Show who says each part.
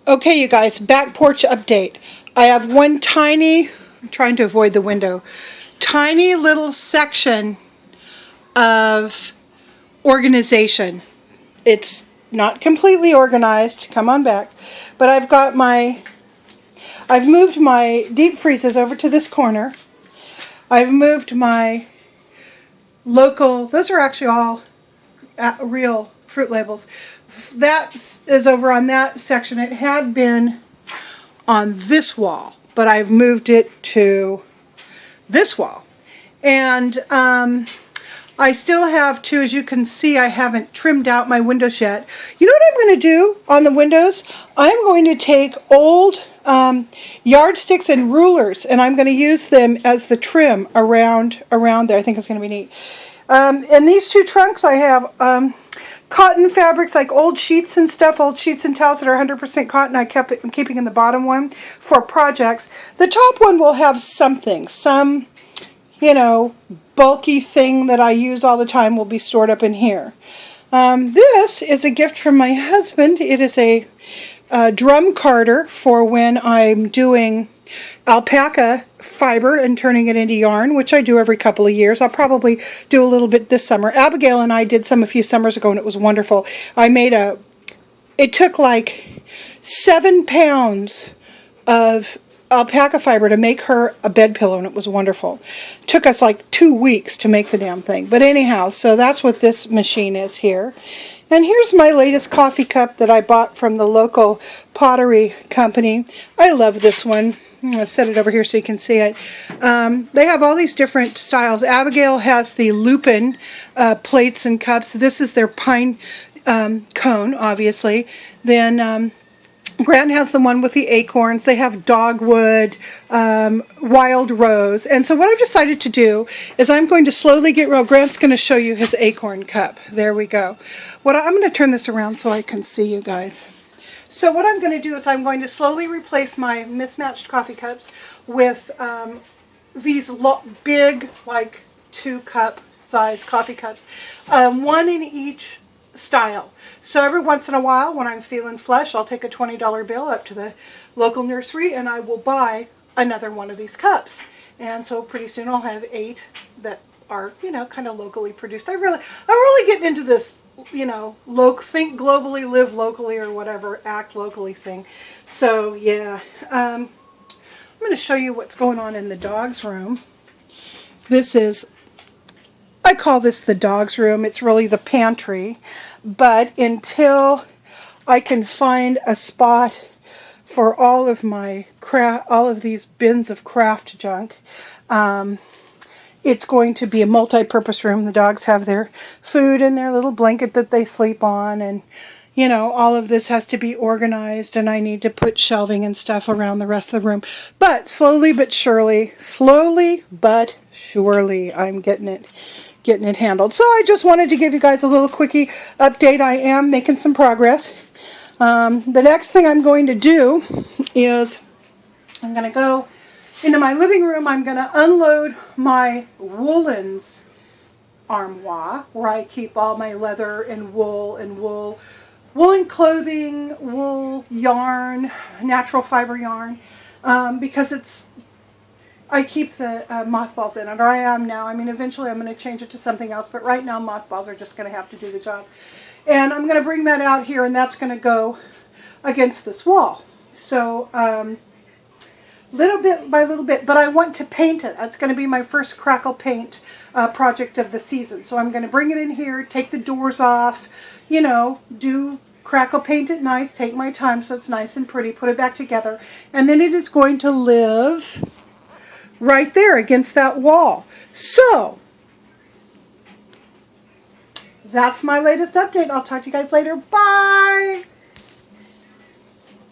Speaker 1: Okay, you guys, back porch update. I have one tiny, I'm trying to avoid the window, tiny little section of organization. It's not completely organized, come on back, but I've moved my deep freezes over to this corner. I've moved my local, those are actually all real fruit labels. That is over on that section. It had been on this wall, but I've moved it to this wall. And I still have to, as you can see, I haven't trimmed out my windows yet. You know what I'm going to do on the windows? I'm going to take old yardsticks and rulers, and I'm going to use them as the trim around there. I think it's going to be neat. In these two trunks, I have cotton fabrics, like old sheets and stuff, old sheets and towels that are 100% cotton. I'm keeping in the bottom one for projects. The top one will have something, some, bulky thing that I use all the time will be stored up in here. This is a gift from my husband. It is a drum carder for when I'm doing alpaca fiber and turning it into yarn, which I do every couple of years. I'll probably do a little bit this summer. Abigail and I did some a few summers ago, and it was wonderful. It took like 7 pounds of alpaca fiber to make her a bed pillow, and it was wonderful. It took us like 2 weeks to make the damn thing. But anyhow, so that's what this machine is here. And here's my latest coffee cup that I bought from the local pottery company. I love this one. I'm going to set it over here so you can see it. They have all these different styles. Abigail has the lupin plates and cups. This is their pine cone, obviously. Then Grant has the one with the acorns. They have dogwood, wild rose. And so what I've decided to do is I'm going to slowly Grant's going to show you his acorn cup. There we go. I'm going to turn this around so I can see you guys. So what I'm going to do is I'm going to slowly replace my mismatched coffee cups with these big, like 2-cup size coffee cups, one in each style. So every once in a while, when I'm feeling flush, I'll take a $20 bill up to the local nursery and I will buy another one of these cups. And so pretty soon I'll have 8 that are, kind of locally produced. I'm really getting into this, think globally, live locally, or whatever, act locally thing. So yeah, I'm going to show you what's going on in the dog's room. I call this the dog's room. It's really the pantry. But until I can find a spot for all of these bins of craft junk, it's going to be a multi-purpose room. The dogs have their food and their little blanket that they sleep on, and all of this has to be organized, and I need to put shelving and stuff around the rest of the room. But slowly but surely, I'm getting it handled. So I just wanted to give you guys a little quickie update. I am making some progress. The next thing I'm going to do is I'm going to go into my living room. I'm going to unload my woolens armoire, where I keep all my leather and woolen clothing, wool yarn, natural fiber yarn, because I keep the mothballs in it, or I am now. Eventually I'm going to change it to something else, but right now mothballs are just going to have to do the job. And I'm going to bring that out here, and that's going to go against this wall. So, little bit by little bit, but I want to paint it. That's going to be my first crackle paint project of the season. So I'm going to bring it in here, take the doors off, do crackle paint it nice, take my time so it's nice and pretty, put it back together, and then it is going to live right there against that wall. So that's my latest update. I'll talk to you guys later. Bye!